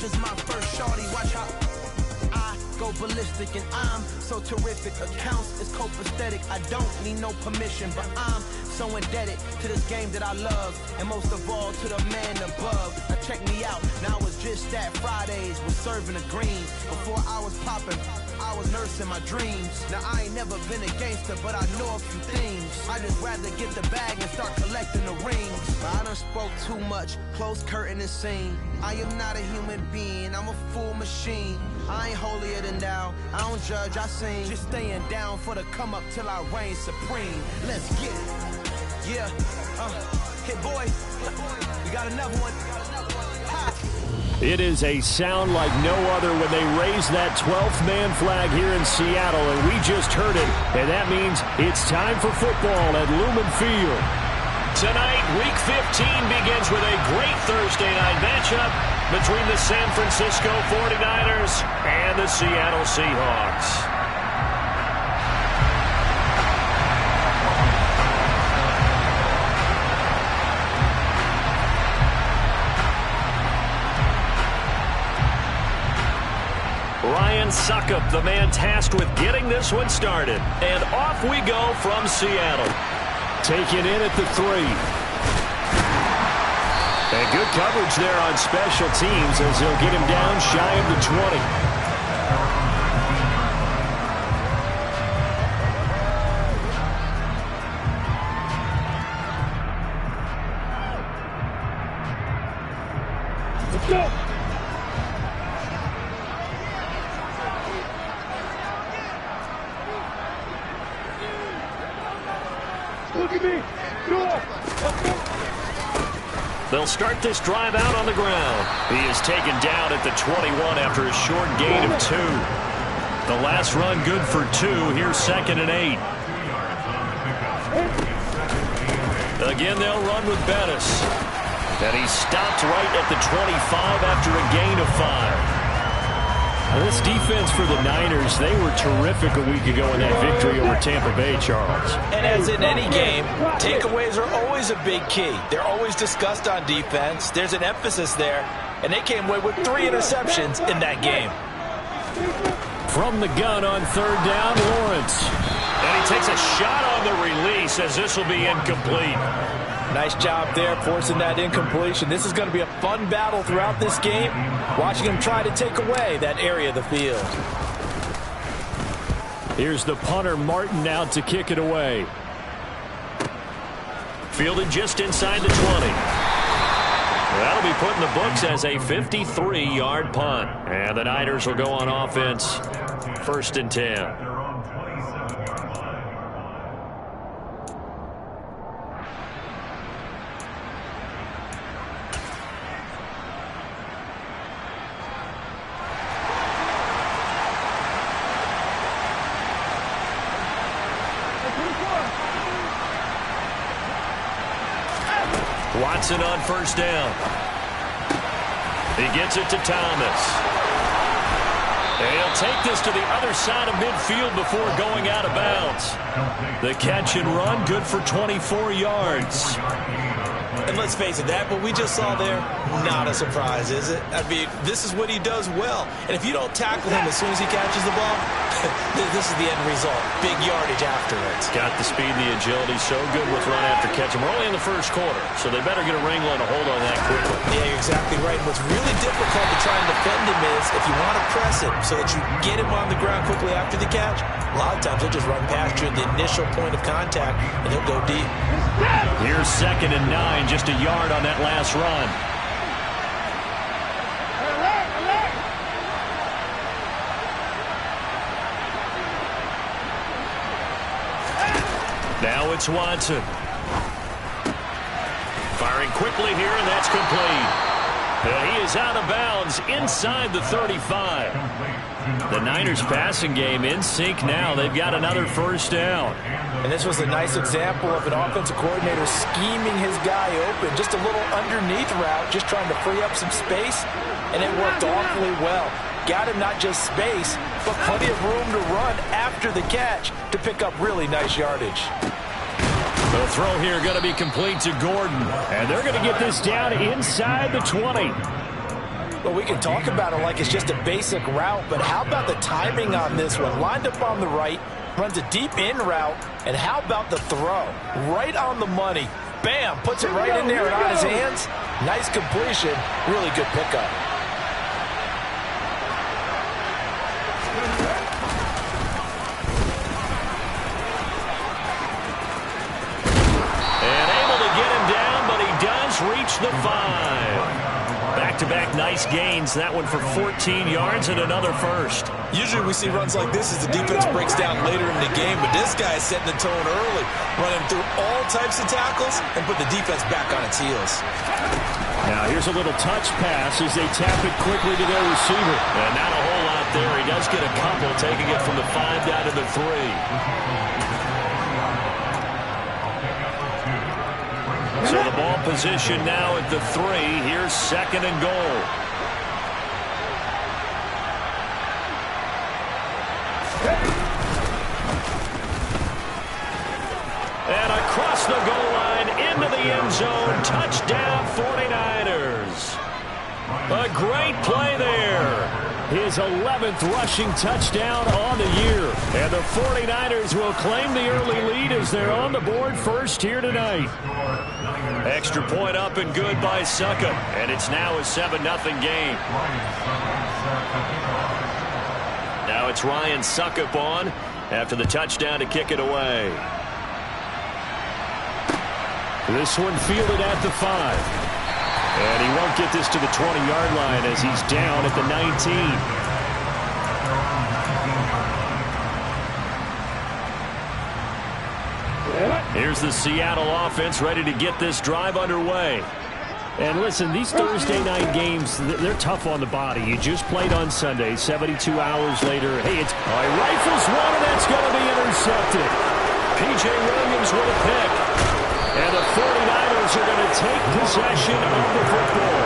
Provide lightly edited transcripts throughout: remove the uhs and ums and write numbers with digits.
is my first shorty. Watch how I go ballistic, and I'm so terrific. Accounts is copacetic. I don't need no permission, but I'm so indebted to this game that I love, and most of all to the man above. Now check me out. Now it was just that Fridays was serving the green. Before I was popping, I was nursing my dreams. Now I ain't never been a gangster, but I know a few things. I just rather get the bag and start collecting the rings. But I done spoke too much. Close curtain and scene. I am not a human being. I'm a full machine. I ain't holier than thou. I don't judge, I sing. Just staying down for the come up till I reign supreme. Let's get it. Yeah. Hey boy, we got another one. Ha. It is a sound like no other when they raise that 12th man flag here in Seattle, and we just heard it, and that means it's time for football at Lumen Field. Tonight, Week 15 begins with a great Thursday night matchup between the San Francisco 49ers and the Seattle Seahawks. Backupbih, the man tasked with getting this one started. And off we go from Seattle. Taken in at the 3. And good coverage there on special teams as he'll get him down shy of the 20. Let's go! Look at me! They'll start this drive out on the ground. He is taken down at the 21 after a short gain of 2. The last run good for 2. Here's 2nd and 8. Again, they'll run with Bettis. And he stopped right at the 25 after a gain of 5. Well, this defense for the Niners, they were terrific a week ago in that victory over Tampa Bay, Charles. And as in any game, takeaways are always a big key. They're always discussed on defense. There's an emphasis there, and they came away with 3 interceptions in that game. From the gun on 3rd down, Lawrence. And he takes a shot on the release as this will be incomplete. Nice job there forcing that incompletion. This is going to be a fun battle throughout this game. Watching him try to take away that area of the field. Here's the punter, Martin, out to kick it away. Fielded just inside the 20. That'll be put in the books as a 53-yard punt. And the Niners will go on offense. 1st and 10. Watson on 1st down. He gets it to Thomas. And he'll take this to the other side of midfield before going out of bounds. The catch and run, good for 24 yards. And let's face it, that what we just saw there, not a surprise, is it? I mean, this is what he does well. And if you don't tackle him as soon as he catches the ball, this is the end result. Big yardage afterwards. Got the speed, the agility, so good with run after catch. And we're only in the 1st quarter, so they better get a wrangle and a hold on that quickly. Yeah, you're exactly right. And what's really difficult to try and defend him is if you want to press him so that you get him on the ground quickly after the catch, a lot of times he'll just run past you at the initial point of contact, and he'll go deep. Here's 2nd and 9, just a yard on that last run. Now it's Watson. Firing quickly here, and that's complete. And he is out of bounds inside the 35. The Niners passing game in sync now. They've got another 1st down. And this was a nice example of an offensive coordinator scheming his guy open. Just a little underneath route, just trying to free up some space, and it worked awfully well. Got him not just space, but plenty of room to run after the catch to pick up really nice yardage. The throw here going to be complete to Gordon. And they're going to get this down inside the 20. Well, we can talk about it like it's just a basic route, but how about the timing on this one? Lined up on the right, runs a deep in route, and how about the throw? Right on the money. Bam, puts it right in there and on his hands. Nice completion, really good pickup. And able to get him down, but he does reach the 5. Back-to-back nice gains. That one for 14 yards and another first. Usually we see runs like this as the defense breaks down later in the game, but this guy is setting the tone early, running through all types of tackles and put the defense back on its heels. Now here's a little touch pass as they tap it quickly to their receiver. And not a whole lot there. He does get a couple, taking it from the 5 down to the 3. So the ball position now at the 3. Here's 2nd and goal. And across the goal line into the end zone. Touchdown 49ers. A great play there. His 11th rushing touchdown on the year. And the 49ers will claim the early lead as they're on the board first here tonight. Extra point up and good by Suckup. And it's now a 7-0 game. Now it's Ryan Suckup on after the touchdown to kick it away. This one fielded at the 5. And he won't get this to the 20-yard line as he's down at the 19. Here's the Seattle offense ready to get this drive underway. And listen, these Thursday night games, they're tough on the body. You just played on Sunday, 72 hours later. Hey, it's rifles one, and that's going to be intercepted. P.J. Williams with a pick. And the 49ers are going to take possession of the football.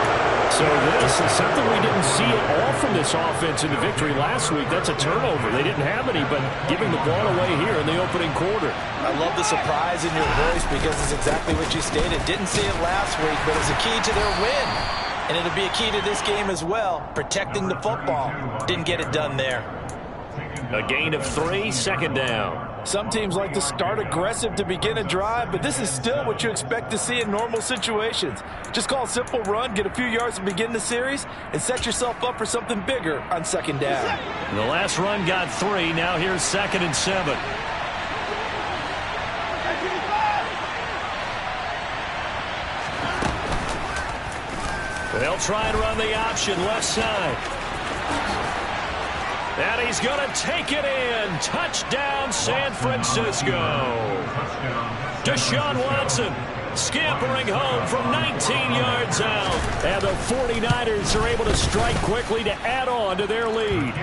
So this is something we didn't see at all from this offense in the victory last week. That's a turnover. They didn't have any, but giving the ball away here in the opening quarter. I love the surprise in your voice because it's exactly what you stated. Didn't see it last week, but it's a key to their win. And it'll be a key to this game as well, protecting the football. Didn't get it done there. A gain of 3, 2nd down. Some teams like to start aggressive to begin a drive, but this is still what you expect to see in normal situations. Just call a simple run, get a few yards to begin the series, and set yourself up for something bigger on 2nd down. The last run got 3. Now here's 2nd and 7. They'll try and run the option left side. And he's going to take it in. Touchdown, San Francisco. Deshaun Watson scampering home from 19 yards out. And the 49ers are able to strike quickly to add on to their lead.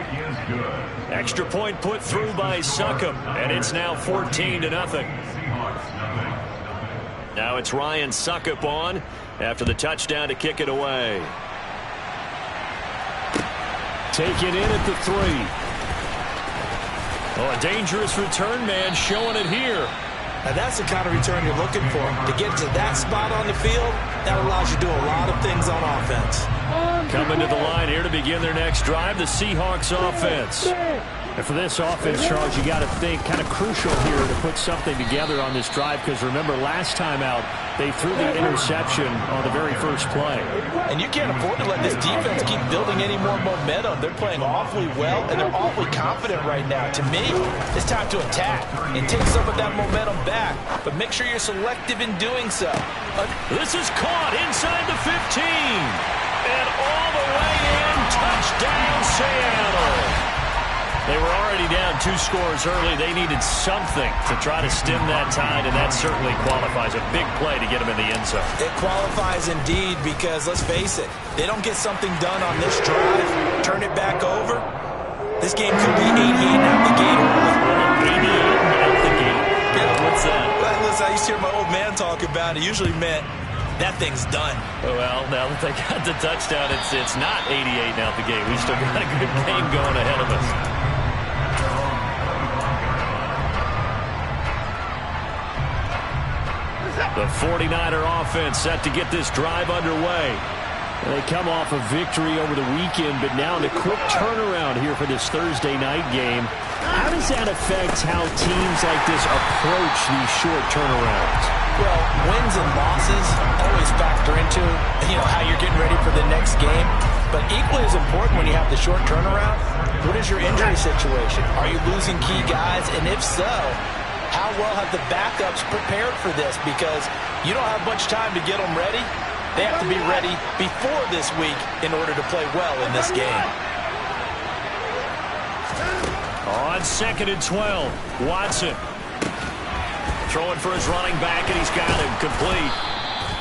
Extra point put through by Suckup, and it's now 14-0. Now it's Ryan Suckup on after the touchdown to kick it away. Taken in at the 3. Oh, a dangerous return man showing it here. Now that's the kind of return you're looking for. To get to that spot on the field, that allows you to do a lot of things on offense. Coming to the line here to begin their next drive, the Seahawks offense. And for this offense, Charles, you got to think kind of crucial here to put something together on this drive because remember last time out they threw the interception on the very first play. And you can't afford to let this defense keep building any more momentum. They're playing awfully well and they're awfully confident right now. To me, it's time to attack and take some of that momentum back, but make sure you're selective in doing so. This is caught inside the 15 and all the way in. Touchdown Seattle. They were already down 2 scores early. They needed something to try to stem that tide, and that certainly qualifies. A big play to get them in the end zone. It qualifies indeed because, let's face it, they don't get something done on this drive, turn it back over, this game could be 88 out the gate. 88 out the gate. Yeah, what's that? Well, listen, I used to hear my old man talk about it. It usually meant that thing's done. Well, now that they got the touchdown, it's not 88 out the gate. We still got a good game going ahead of us. The 49er offense set to get this drive underway. They come off a victory over the weekend, but now the quick turnaround here for this Thursday night game. How does that affect how teams like this approach these short turnarounds? Well, wins and losses always factor into, how you're getting ready for the next game. But equally as important when you have the short turnaround, what is your injury situation? Are you losing key guys? And if so, how well have the backups prepared for this? Because you don't have much time to get them ready. They have to be ready before this week in order to play well in this game. On 2nd and 12, Watson. Throwing for his running back, and he's got him complete.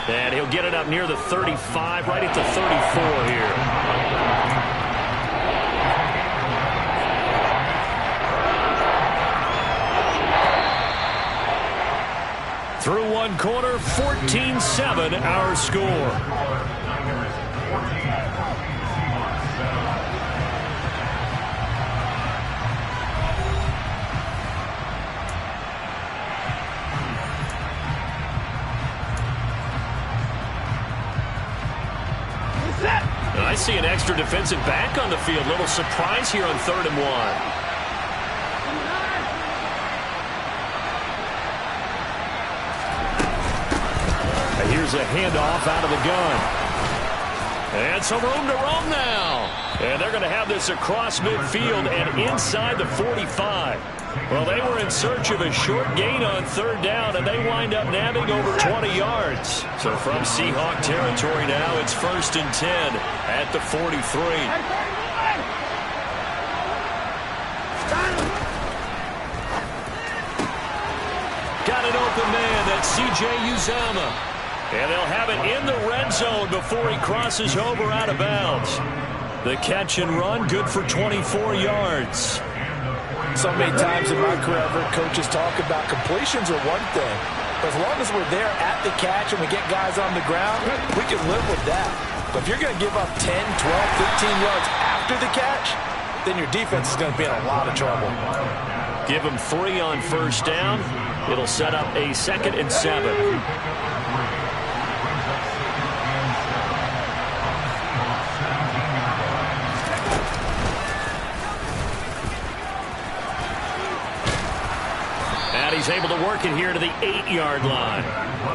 And he'll get it up near the 35, right at the 34 here. Through one quarter, 14-7 our score. I see an extra defensive back on the field. Little surprise here on 3rd and 1. Here's a handoff out of the gun. And some room to roam now. And they're going to have this across midfield and inside the 45. Well, they were in search of a short gain on 3rd down, and they wind up nabbing over 20 yards. So from Seahawk territory now, it's 1st and 10 at the 43. Got an open man. That's C.J. Uzomah. And they'll have it in the red zone before he crosses over out of bounds. The catch and run, good for 24 yards. So many times in my career, I've heard coaches talk about completions are one thing. But as long as we're there at the catch and we get guys on the ground, we can live with that. But if you're going to give up 10, 12, 15 yards after the catch, then your defense is going to be in a lot of trouble. Give them 3 on 1st down. It'll set up a 2nd and 7. He's able to work it here to the 8-yard line.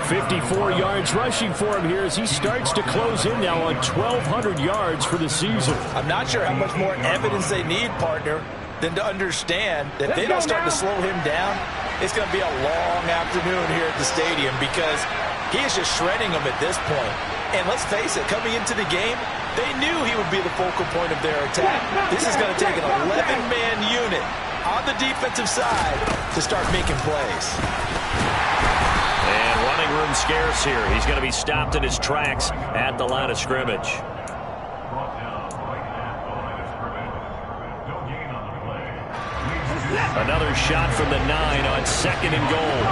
54 yards rushing for him here as he starts to close in now on 1,200 yards for the season. I'm not sure how much more evidence they need, partner, than to understand that if they don't start to slow him down, it's going to be a long afternoon here at the stadium because he is just shredding them at this point. And let's face it, coming into the game, they knew he would be the focal point of their attack. This is going to take an 11-man unit on the defensive side to start making plays. And running room scarce here. He's going to be stopped in his tracks at the line of scrimmage. Another shot from the 9 on 2nd and goal.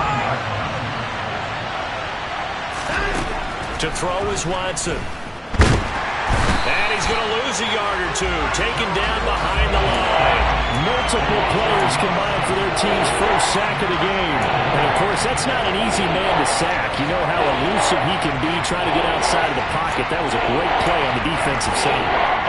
To throw is Watson. And he's going to lose a yard or two. Taken down behind the line. Multiple players combined for their team's first sack of the game. And, of course, that's not an easy man to sack. You know how elusive he can be trying to get outside of the pocket. That was a great play on the defensive side.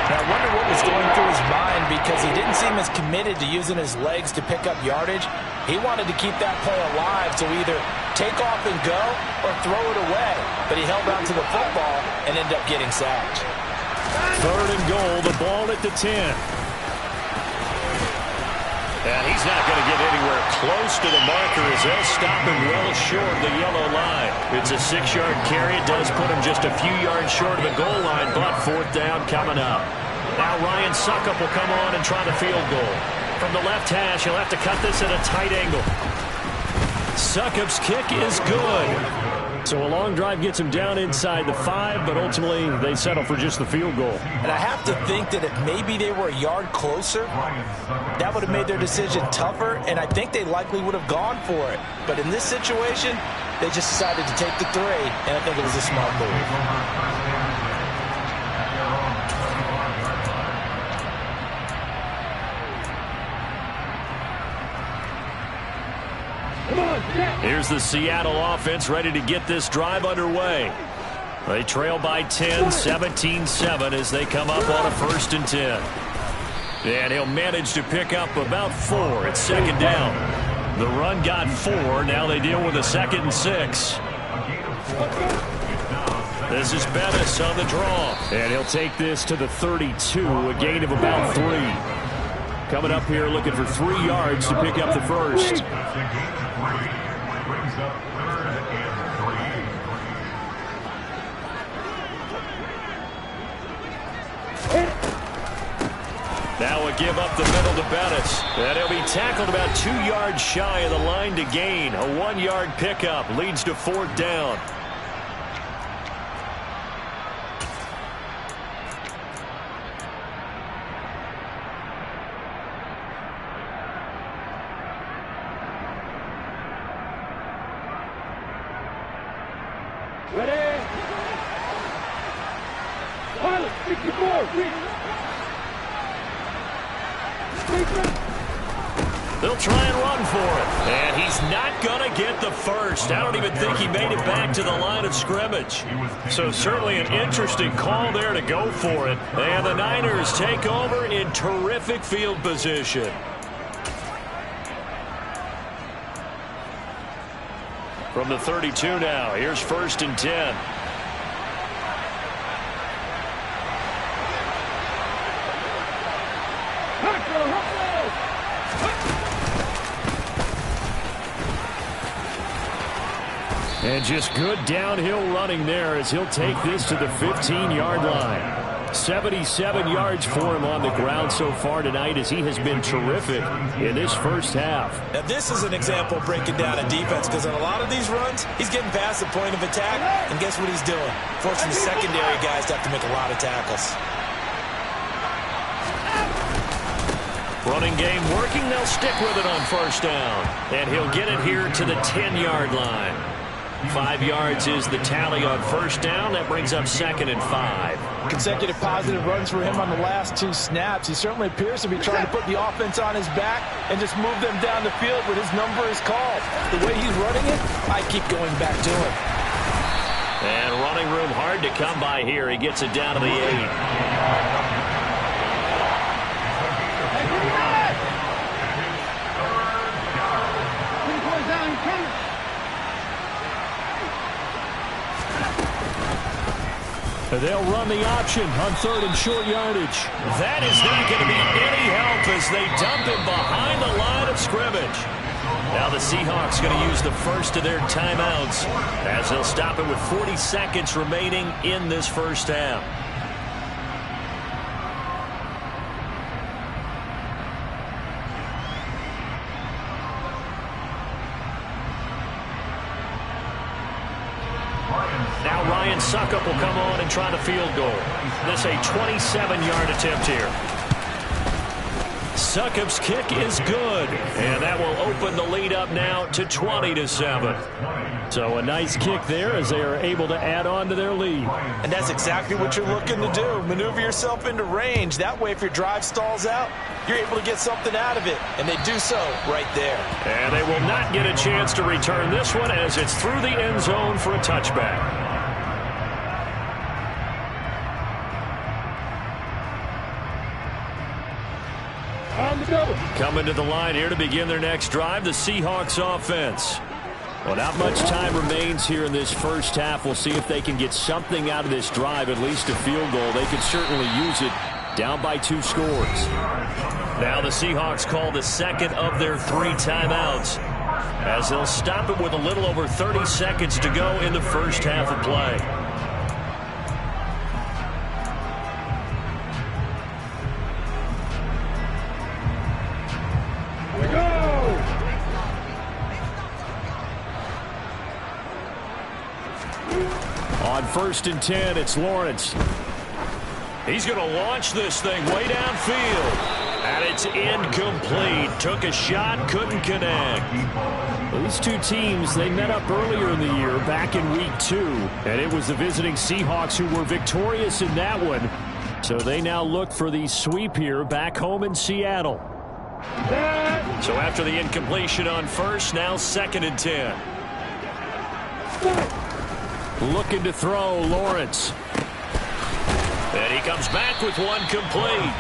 Now, I wonder what was going through his mind because he didn't seem as committed to using his legs to pick up yardage. He wanted to keep that play alive to either take off and go or throw it away. But he held on to the football and ended up getting sacked. 3rd and goal, the ball at the 10. And he's not going to get anywhere close to the marker as they'll stop him well short of the yellow line. It's a 6-yard carry. It does put him just a few yards short of the goal line, but 4th down coming up. Now Ryan Suckup will come on and try the field goal. From the left hash, he'll have to cut this at a tight angle. Suckup's kick is good. So a long drive gets him down inside the 5, but ultimately they settle for just the field goal. And I have to think that if maybe they were a yard closer, that would have made their decision tougher, and I think they likely would have gone for it. But in this situation, they just decided to take the 3, and I think it was a smart move. Here's the Seattle offense ready to get this drive underway. They trail by 10, 17-7 as they come up on a 1st and 10. And he'll manage to pick up about 4 at 2nd down. The run got 4. Now they deal with a 2nd and 6. This is Bettis on the draw. And he'll take this to the 32, a gain of about 3. Coming up here looking for 3 yards to pick up the first. Now a give up the middle to Bettis. And he'll be tackled about 2 yards shy of the line to gain. A 1-yard pickup leads to 4th down. Ready? Pilot, 64, They'll try and run for it. And he's not going to get the first. I don't even think he made it back to the line of scrimmage. So certainly an interesting call there to go for it. And the Niners take over in terrific field position. From the 32 now, here's 1st and 10. And just good downhill running there as he'll take this to the 15-yard line. 77 yards for him on the ground so far tonight as he has been terrific in this first half. Now this is an example of breaking down a defense, because on a lot of these runs, he's getting past the point of attack, and guess what he's doing? Forcing the secondary guys to have to make a lot of tackles. Running game working. They'll stick with it on 1st down. And he'll get it here to the 10-yard line. 5 yards is the tally on 1st down. That brings up 2nd and 5. Consecutive positive runs for him on the last 2 snaps. He certainly appears to be trying to put the offense on his back and just move them down the field when his number is called. The way he's running it, I keep going back to him. And running room hard to come by here. He gets it down to the 8. They'll run the option on 3rd and short yardage. That is not going to be any help as they dump him behind the line of scrimmage. Now the Seahawks going to use the first of their timeouts as they'll stop it with 40 seconds remaining in this first half. Now Ryan Suckup will come on and try the field goal. This a 27-yard attempt here. Suckup's kick is good, and that will open the lead up now to 20-7. So a nice kick there as they are able to add on to their lead. And that's exactly what you're looking to do. Maneuver yourself into range. That way, if your drive stalls out, you're able to get something out of it. And they do so right there. And they will not get a chance to return this one as it's through the end zone for a touchback. Coming to the line here to begin their next drive, the Seahawks offense. Well, not much time remains here in this first half. We'll see if they can get something out of this drive, at least a field goal. They could certainly use it down by 2 scores. Now the Seahawks call the second of their 3 timeouts as they'll stop it with a little over 30 seconds to go in the first half of play. On 1st and 10, it's Lawrence. He's going to launch this thing way downfield. And it's incomplete. Took a shot, couldn't connect. Well, these 2 teams, they met up earlier in the year, back in week 2. And it was the visiting Seahawks who were victorious in that one. So they now look for the sweep here back home in Seattle. So after the incompletion on 1st, now 2nd and 10. Looking to throw, Lawrence. And he comes back with one complete.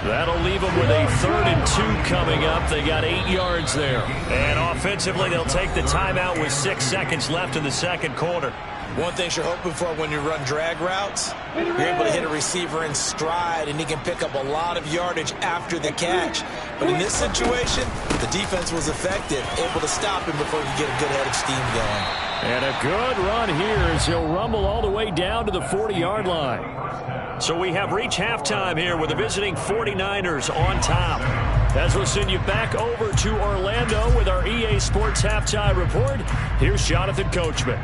That'll leave them with a 3rd and 2 coming up. They got 8 yards there. And offensively, they'll take the timeout with 6 seconds left in the second quarter. One thing you're hoping for when you run drag routes, you're able to hit a receiver in stride, and he can pick up a lot of yardage after the catch. But in this situation, the defense was effective, able to stop him before he could get a good head of steam going. And a good run here as he'll rumble all the way down to the 40-yard line. So we have reached halftime here with the visiting 49ers on top. As we'll send you back over to Orlando with our EA Sports Halftime Report, here's Jonathan Coachman.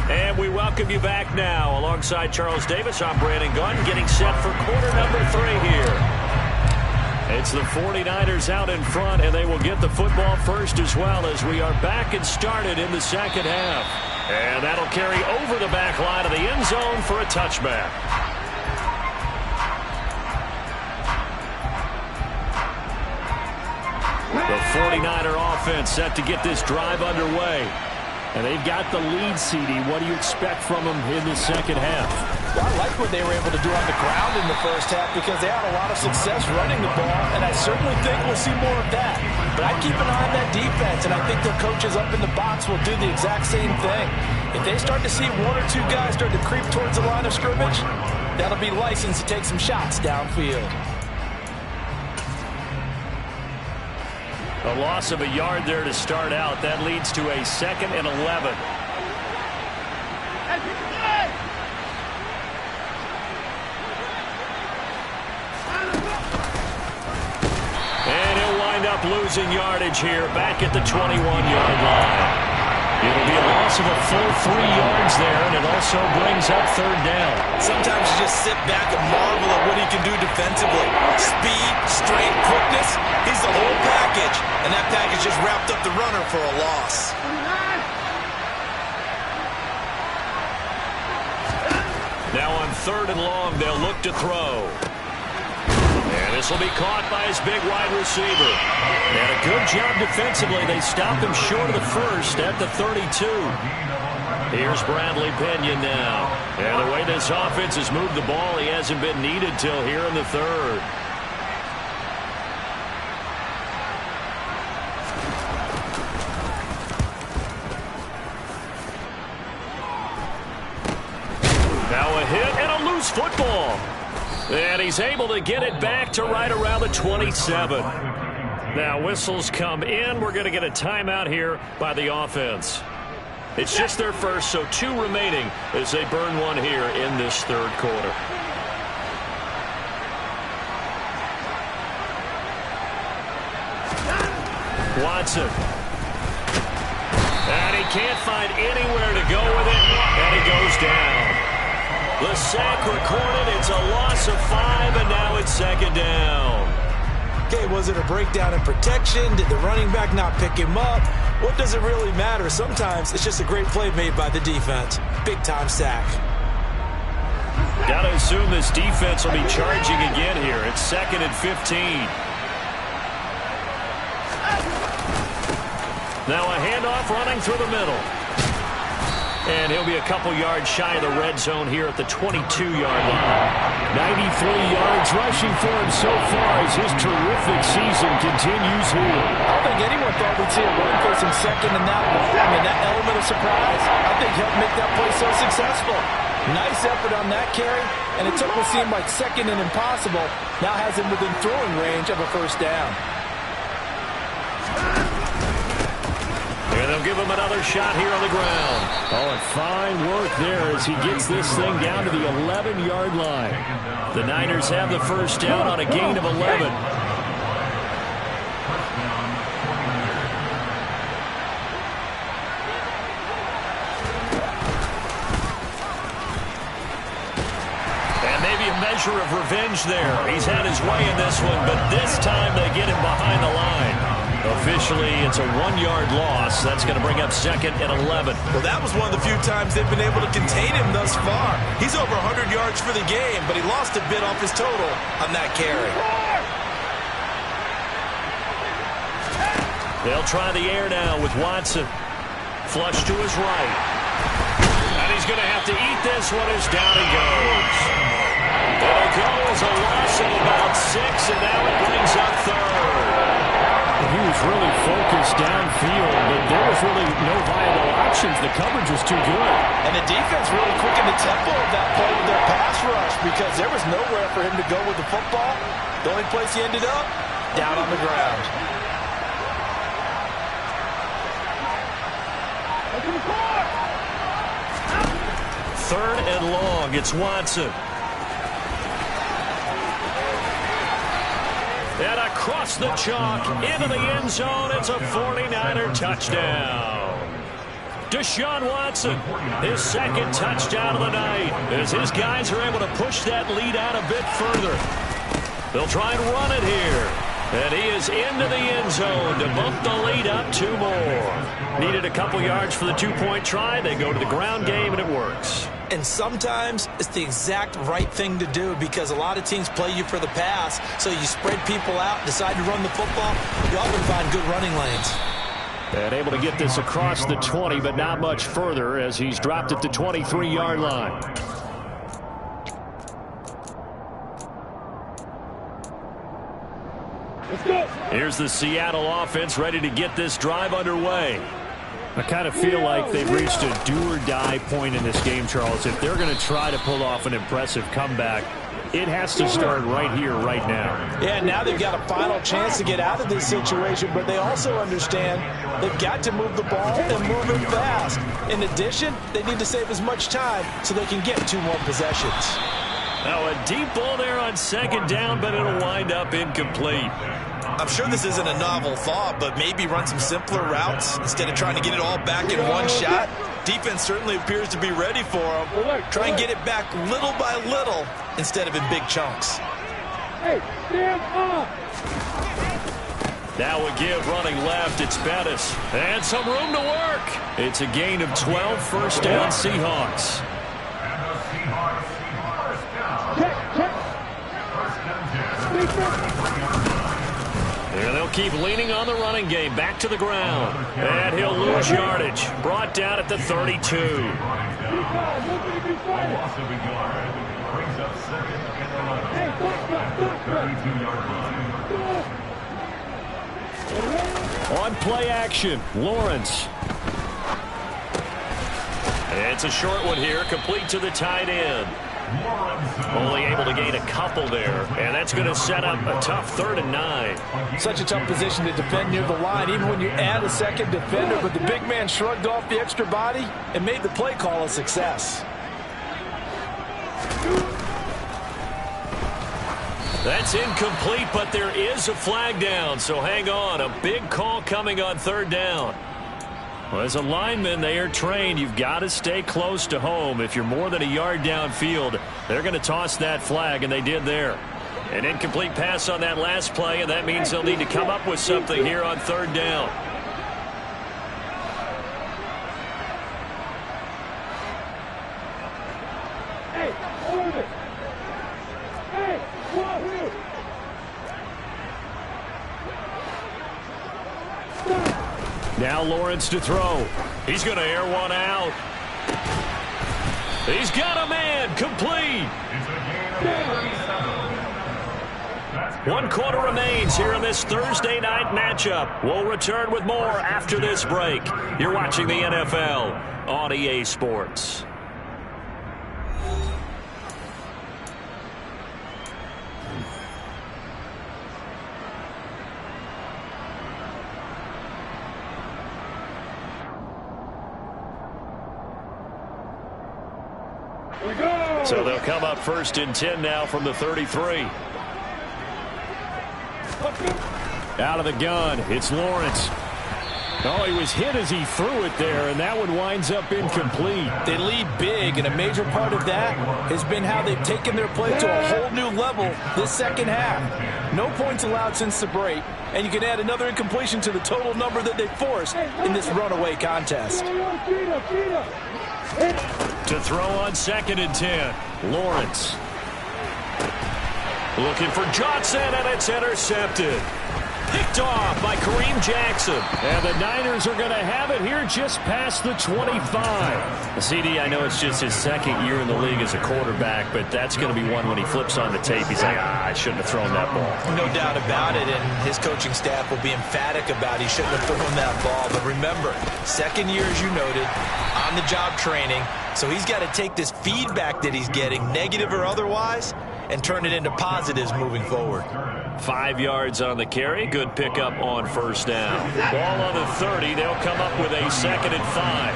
And we welcome you back now. Alongside Charles Davis, I'm Brandon Gunn, getting set for quarter number 3 here. It's the 49ers out in front, and they will get the football first as well as we are back and started in the second half. And that'll carry over the back line of the end zone for a touchback. The 49er offense set to get this drive underway. And they've got the lead, CD. What do you expect from them in the second half? Well, I like what they were able to do on the ground in the first half because they had a lot of success running the ball, and I certainly think we'll see more of that. But I keep an eye on that defense, and I think their coaches up in the box will do the exact same thing. If they start to see 1 or 2 guys start to creep towards the line of scrimmage, that'll be license to take some shots downfield. A loss of a yard there to start out. That leads to a 2nd and 11. And he'll wind up losing yardage here back at the 21-yard line. It'll be a loss of a full 3 yards there, and it also brings up 3rd down. Sometimes you just sit back and marvel at what he can do defensively. Speed, strength, quickness, he's the whole package. And that package just wrapped up the runner for a loss. Now on 3rd and long, they'll look to throw. And this will be caught by his big wide receiver. And a good job defensively. They stopped him short of the first at the 32. Here's Bradley Pinion now. And the way this offense has moved the ball, he hasn't been needed till here in the 3rd. Now a hit and a loose football. And he's able to get it back to right around the 27. Now whistles come in. We're going to get a timeout here by the offense. It's just their first, so 2 remaining as they burn one here in this 3rd quarter. Watson. And he can't find anywhere to go with it, and he goes down. The sack recorded. It's a loss of 5, and now it's 2nd down. Okay, was it a breakdown in protection? Did the running back not pick him up? What does it really matter? Sometimes it's just a great play made by the defense. Big-time sack. Got to assume this defense will be charging again here. It's 2nd and 15. Now a handoff running through the middle. And he'll be a couple yards shy of the red zone here at the 22-yard line. 93 yards rushing for him so far as his terrific season continues here. I don't think anyone thought we'd see a run for some 2nd and that long. I mean, that element of surprise, I think helped make that play so successful. Nice effort on that carry, and it took what seemed like 2nd and impossible. Now has him within throwing range of a 1st down. And they'll give him another shot here on the ground. Oh, and fine work there as he gets this thing down to the 11-yard line. The Niners have the 1st down on a gain of 11. And maybe a measure of revenge there. He's had his way in this one, but this time they get him behind the line. Officially, it's a 1-yard loss. That's going to bring up 2nd and 11. Well, that was one of the few times they've been able to contain him thus far. He's over 100 yards for the game, but he lost a bit off his total on that carry. They'll try the air now with Watson. Flush to his right. And he's going to have to eat this one as down he goes. It'll go as a loss of about 6, and now it brings up third. He was really focused downfield, but there was really no viable options. The coverage was too good. And the defense really quickened the tempo of that play with their pass rush because there was nowhere for him to go with the football. The only place he ended up, down on the ground. Third and long. It's Watson. And across the chalk, into the end zone, it's a 49er touchdown. Deshaun Watson, his second touchdown of the night, as his guys are able to push that lead out a bit further. They'll try and run it here. And he is into the end zone to bump the lead up 2 more. Needed a couple yards for the 2-point try. They go to the ground game, and it works. And sometimes it's the exact right thing to do because a lot of teams play you for the pass. So you spread people out, decide to run the football. You often find good running lanes. And able to get this across the 20, but not much further as he's dropped at the 23-yard line. Let's go. Here's the Seattle offense ready to get this drive underway. I kind of feel like they've reached a do-or-die point in this game, Charles. If they're going to try to pull off an impressive comeback, it has to start right here, right now. Yeah, now they've got a final chance to get out of this situation, but they also understand they've got to move the ball and move it fast. In addition, they need to save as much time so they can get 2 more possessions. Now a deep ball there on second down, but it'll wind up incomplete. I'm sure this isn't a novel thought, but maybe run some simpler routes instead of trying to get it all back in one shot. Defense certainly appears to be ready for them. Try and get it back little by little instead of in big chunks. Hey, stand up. Now a give running left. It's Bettis. And some room to work. It's a gain of 12, first down Seahawks. And they'll keep leaning on the running game. Back to the ground. And he'll lose yardage. Brought down at the 32. On play action, Lawrence. It's a short one here, complete to the tight end. Only able to gain a couple there, and that's going to set up a tough 3rd and 9. Such a tough position to defend near the line, even when you add a second defender, but the big man shrugged off the extra body and made the play call a success. That's incomplete, but there is a flag down, so hang on. A big call coming on 3rd down. Well, as a lineman, they are trained. You've got to stay close to home. If you're more than a yard downfield, they're going to toss that flag, and they did there. An incomplete pass on that last play, and that means they'll need to come up with something here on 3rd down. Hey, hold it. Hey, come here. Now Lawrence to throw. He's going to air one out. He's got a man, complete. 1 quarter remains here in this Thursday night matchup. We'll return with more after this break. You're watching the NFL on EA Sports. So they'll come up 1st and 10 now from the 33. Out of the gun, it's Lawrence. Oh, he was hit as he threw it there, and that one winds up incomplete. They lead big, and a major part of that has been how they've taken their play to a whole new level this second half. No points allowed since the break, and you can add another incompletion to the total number that they forced in this runaway contest. To throw on 2nd and 10, Lawrence. Looking for Johnson, and it's intercepted. Picked off by Kareem Jackson. And the Niners are going to have it here just past the 25. CD, I know it's just his second year in the league as a quarterback, but that's going to be one when he flips on the tape. He's like, I shouldn't have thrown that ball. No doubt about it, and his coaching staff will be emphatic about he shouldn't have thrown that ball. But remember, second year, as you noted, on-the-job training, so he's got to take this feedback that he's getting, negative or otherwise, and turn it into positives moving forward. 5 yards on the carry. Good pickup on first down. Ball on the 30. They'll come up with a 2nd and 5.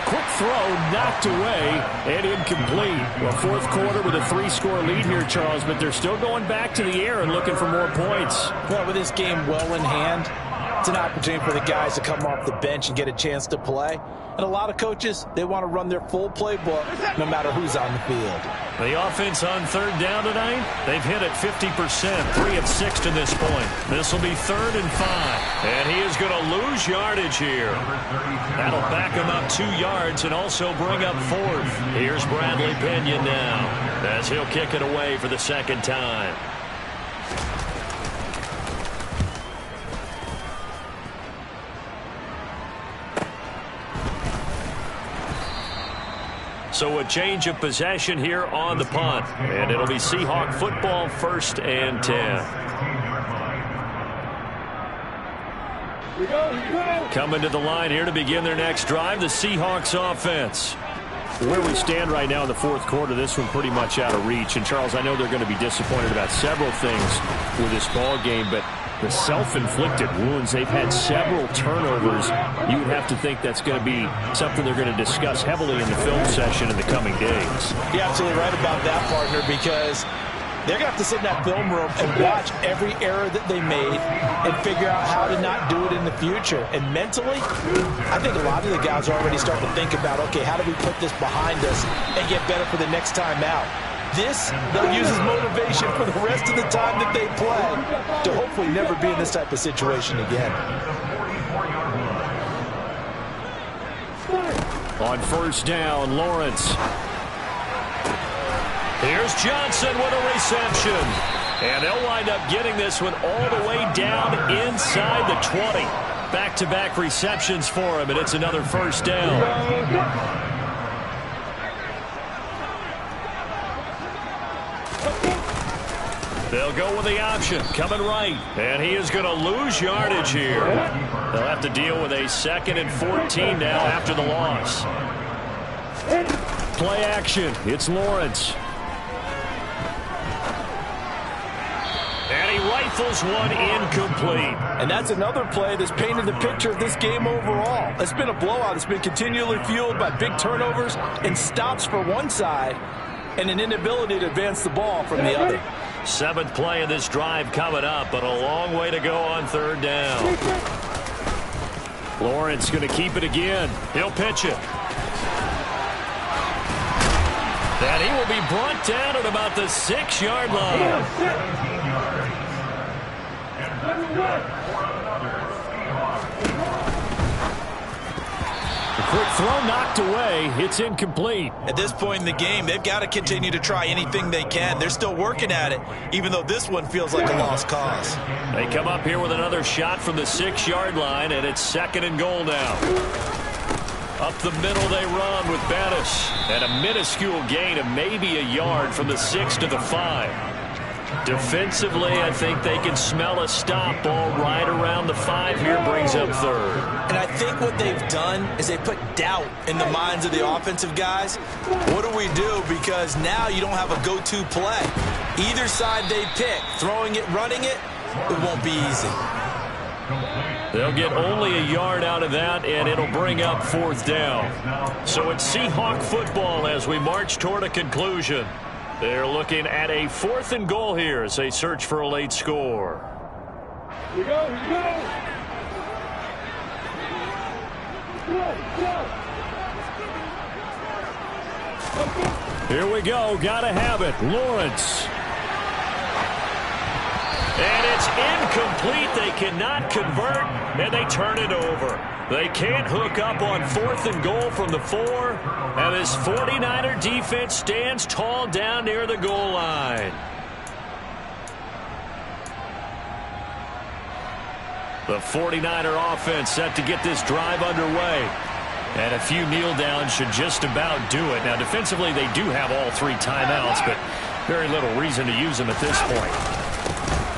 Quick throw knocked away and incomplete. Well, fourth quarter with a 3-score lead here, Charles, but they're still going back to the air and looking for more points. Well, with this game well in hand, it's an opportunity for the guys to come off the bench and get a chance to play. And a lot of coaches, they want to run their full playbook no matter who's on the field. The offense on third down tonight, they've hit it 50%, 3 of 6 to this point. This will be 3rd and 5. And he is going to lose yardage here. That'll back him up 2 yards and also bring up 4th. Here's Bradley Pinion now as he'll kick it away for the second time. So a change of possession here on the punt. And it'll be Seahawk football, 1st and 10. Coming to the line here to begin their next drive, the Seahawks offense. Where we stand right now in the fourth quarter, this one pretty much out of reach. And, Charles, I know they're going to be disappointed about several things with this ball game, but the self-inflicted wounds, they've had several turnovers. You would have to think that's going to be something they're going to discuss heavily in the film session in the coming days. You're absolutely right about that, partner, because they're going to have to sit in that film room and watch every error that they made and figure out how to not do it in the future. And mentally, I think a lot of the guys are already starting to think about, okay, how do we put this behind us and get better for the next time out? This, they'll use as motivation for the rest of the time that they play to hopefully never be in this type of situation again. On first down, Lawrence. Here's Johnson with a reception. And they'll wind up getting this one all the way down inside the 20. Back-to-back receptions for him, and it's another first down. They'll go with the option, coming right. And he is going to lose yardage here. They'll have to deal with a 2nd and 14 now after the loss. Play action. It's Lawrence. And he rifles one incomplete. And that's another play that's painted the picture of this game overall. It's been a blowout. It's been continually fueled by big turnovers and stops for one side and an inability to advance the ball from the other. 7th play of this drive coming up, but a long way to go on third down. Lawrence going to keep it again. He'll pitch it. And he will be brought down at about the 6-yard line. Quick throw knocked away. It's incomplete. At this point in the game, they've got to continue to try anything they can. They're still working at it, even though this one feels like a lost cause. They come up here with another shot from the 6-yard line, and it's 2nd and goal now. Up the middle they run with Bettis. And a minuscule gain of maybe a yard from the 6 to the 5. Defensively, I think they can smell a stop ball right around the 5 here, brings up 3rd. And I think what they've done is they put doubt in the minds of the offensive guys. What do we do? Because now you don't have a go-to play. Either side they pick, throwing it, running it, it won't be easy. They'll get only a yard out of that, and it'll bring up 4th down. So it's Seahawk football as we march toward a conclusion. They're looking at a 4th and goal here as they search for a late score. Here we go, here we go. Here we go. Gotta have it. Lawrence. And it's incomplete. They cannot convert, and they turn it over. They can't hook up on 4th and goal from the 4, and this 49er defense stands tall down near the goal line. The 49er offense set to get this drive underway. And a few kneel downs should just about do it. Now, defensively, they do have all 3 timeouts, but very little reason to use them at this point.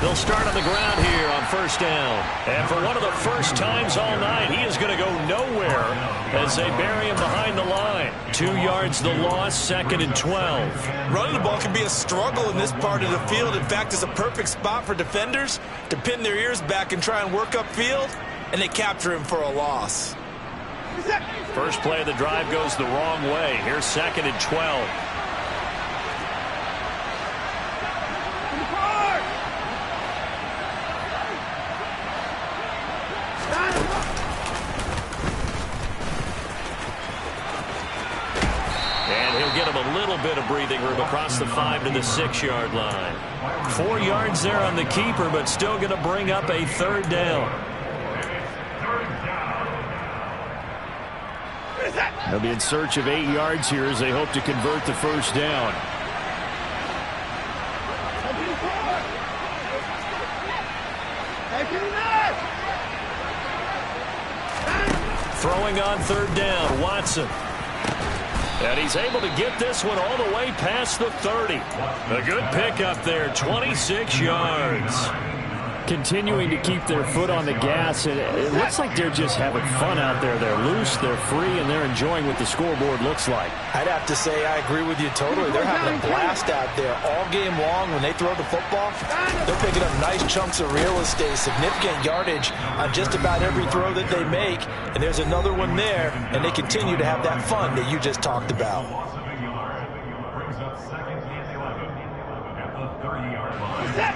They'll start on the ground here on 1st down. And for one of the first times all night, he is going to go nowhere as they bury him behind the line. 2 yards the loss, 2nd and 12. Running the ball can be a struggle in this part of the field. In fact, it's a perfect spot for defenders to pin their ears back and try and work upfield, and they capture him for a loss. First play of the drive goes the wrong way. Here's 2nd and 12. And he'll get him a little bit of breathing room across the 5 to the 6-yard line. 4 yards there on the keeper, but still going to bring up a 3rd down. They'll be in search of 8 yards here as they hope to convert the 1st down. Throwing on 3rd down, Watson. And he's able to get this one all the way past the 30. A good pickup there, 26 yards. Continuing to keep their foot on the gas, and it looks like they're just having fun out there. They're loose, they're free, and they're enjoying what the scoreboard looks like. I'd have to say I agree with you totally. They're having a blast out there all game long. When they throw the football, they're picking up nice chunks of real estate, significant yardage on just about every throw that they make. And there's another one there, and they continue to have that fun that you just talked about.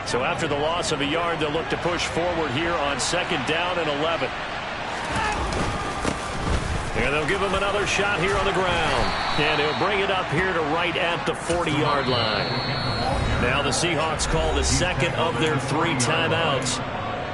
So after the loss of a yard, they'll look to push forward here on 2nd down and 11. And they'll give him another shot here on the ground. And he'll bring it up here to right at the 40-yard line. Now the Seahawks call the 2nd of their 3 timeouts,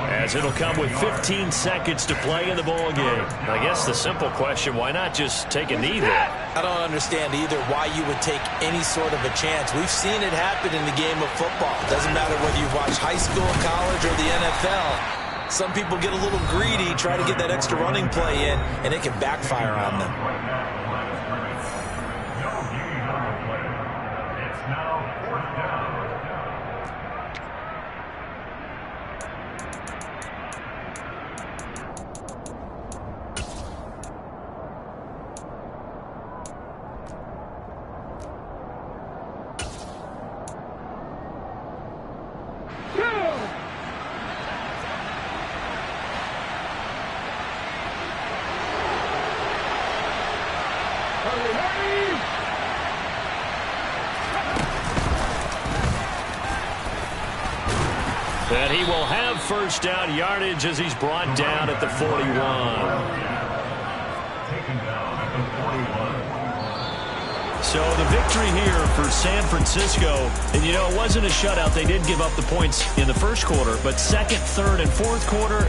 as it'll come with 15 seconds to play in the ball game. I guess the simple question, why not just take a knee there? I don't understand either why you would take any sort of a chance. We've seen it happen in the game of football. It doesn't matter whether you watch high school, college, or the NFL. Some people get a little greedy, try to get that extra running play in, and it can backfire on them. And he will have 1st down yardage as he's brought down at the 41. So the victory here for San Francisco. And, you know, it wasn't a shutout. They did give up the points in the 1st quarter, but 2nd, 3rd, and 4th quarter,